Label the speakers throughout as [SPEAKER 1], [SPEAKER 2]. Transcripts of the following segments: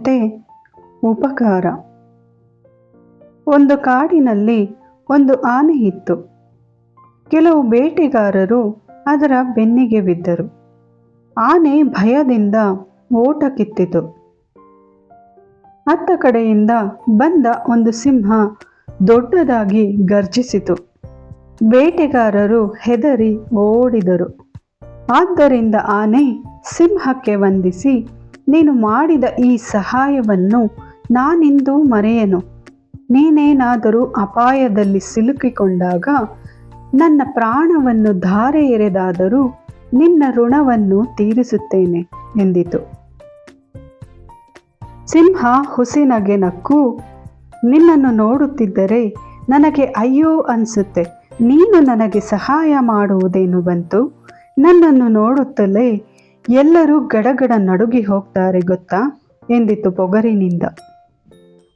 [SPEAKER 1] ಕತೆ ಉಪಕಾರ. ಒಂದು ಕಾಡಿನಲ್ಲಿ ಒಂದು ಆನೆ ಇತ್ತು. ಕೆಲವು ಬೇಟೆಗಾರರು ಅದರ ಬೆನ್ನಿಗೆ ಬಿದ್ದರು. ಆನೆ ಭಯದಿಂದ ಓಟ ಕಿತ್ತಿತು. ಅತ್ತ ಕಡೆಯಿಂದ ಬಂದ ಒಂದು ಸಿಂಹ ದೊಡ್ಡದಾಗಿ ಗರ್ಜಿಸಿತು. ಬೇಟೆಗಾರರು ಹೆದರಿ ಓಡಿದರು. ಆದ್ದರಿಂದ ಆನೆ ಸಿಂಹಕ್ಕೆ ವಂದಿಸಿ, ನೀನು ಮಾಡಿದ ಈ ಸಹಾಯವನ್ನು ನಾನೆಂದೂ ಮರೆಯನು. ನೀನೇನಾದರೂ ಅಪಾಯದಲ್ಲಿ ಸಿಲುಕಿಕೊಂಡಾಗ ನನ್ನ ಪ್ರಾಣವನ್ನು ಧಾರೆ ಎರೆದಾದರೂ ನಿನ್ನ ಋಣವನ್ನು ತೀರಿಸುತ್ತೇನೆ ಎಂದಿತು. ಸಿಂಹ ಹುಸಿನಗೆ ನಕ್ಕು, ನಿನ್ನನ್ನು ನೋಡುತ್ತಿದ್ದರೆ ನನಗೆ ಅಯ್ಯೋ ಅನಿಸುತ್ತೆ. ನೀನು ನನಗೆ ಸಹಾಯ ಮಾಡುವುದೇನು ಬಂತು? ನನ್ನನ್ನು ನೋಡುತ್ತಲೇ ಎಲ್ಲರೂ ಗಡಗಡ ನಡುಗಿ ಹೋಗ್ತಾರೆ ಗೊತ್ತಾ ಎಂದಿತು ಪೊಗರಿನಿಂದ.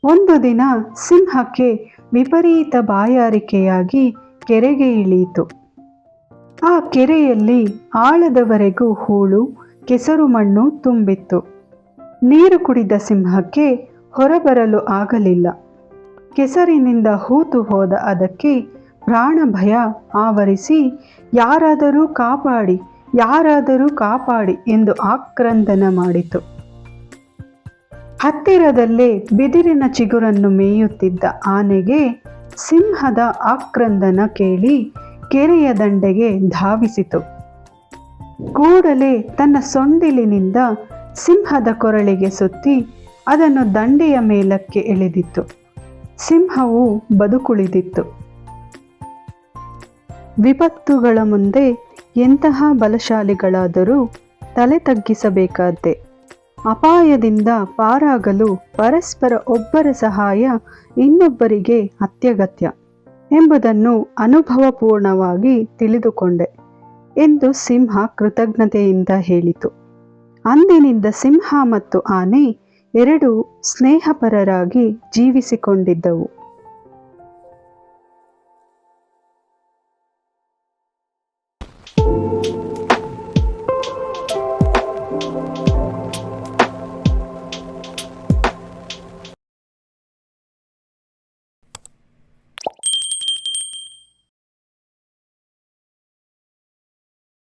[SPEAKER 1] ಒಂದು ದಿನ ಸಿಂಹಕ್ಕೆ ವಿಪರೀತ ಬಾಯಾರಿಕೆಯಾಗಿ ಕೆರೆಗೆ ಇಳಿಯಿತು. ಆ ಕೆರೆಯಲ್ಲಿ ಆಳದವರೆಗೂ ಹೂಳು, ಕೆಸರು ಮಣ್ಣು ತುಂಬಿತ್ತು. ನೀರು ಕುಡಿದ ಸಿಂಹಕ್ಕೆ ಹೊರಬರಲು ಆಗಲಿಲ್ಲ. ಕೆಸರಿನಿಂದ ಹೂತು ಹೋದ ಅದಕ್ಕೆ ಪ್ರಾಣ ಭಯ ಆವರಿಸಿ, ಯಾರಾದರೂ ಕಾಪಾಡಿ, ಯಾರಾದರೂ ಕಾಪಾಡಿ ಎಂದು ಆಕ್ರಂದನ ಮಾಡಿತು. ಹತ್ತಿರದಲ್ಲೇ ಬಿದಿರಿನ ಚಿಗುರನ್ನು ಮೇಯುತ್ತಿದ್ದ ಆನೆಗೆ ಸಿಂಹದ ಆಕ್ರಂದನ ಕೇಳಿ ಕೆರೆಯ ದಂಡೆಗೆ ಧಾವಿಸಿತು. ಕೂಡಲೇ ತನ್ನ ಸೊಂಡಿಲಿನಿಂದ ಸಿಂಹದ ಕೊರಳಿಗೆ ಸುತ್ತಿ ಅದನ್ನು ದಂಡೆಯ ಮೇಲಕ್ಕೆ ಎಳೆದಿತ್ತು. ಸಿಂಹವು ಬದುಕುಳಿದಿತ್ತು. ವಿಪತ್ತುಗಳ ಮುಂದೆ ಎಂತಹ ಬಲಶಾಲಿಗಳಾದರೂ ತಲೆ ತಗ್ಗಿಸಬೇಕಾದ್ದೇ. ಅಪಾಯದಿಂದ ಪಾರಾಗಲು ಪರಸ್ಪರ ಒಬ್ಬರ ಸಹಾಯ ಇನ್ನೊಬ್ಬರಿಗೆ ಅತ್ಯಗತ್ಯ ಎಂಬುದನ್ನು ಅನುಭವಪೂರ್ಣವಾಗಿ ತಿಳಿದುಕೊಂಡೆ ಎಂದು ಸಿಂಹ ಕೃತಜ್ಞತೆಯಿಂದ ಹೇಳಿತು. ಅಂದಿನಿಂದ ಸಿಂಹ ಮತ್ತು ಆನೆ ಎರಡೂ ಸ್ನೇಹಪರರಾಗಿ ಜೀವಿಸಿಕೊಂಡಿದ್ದವು.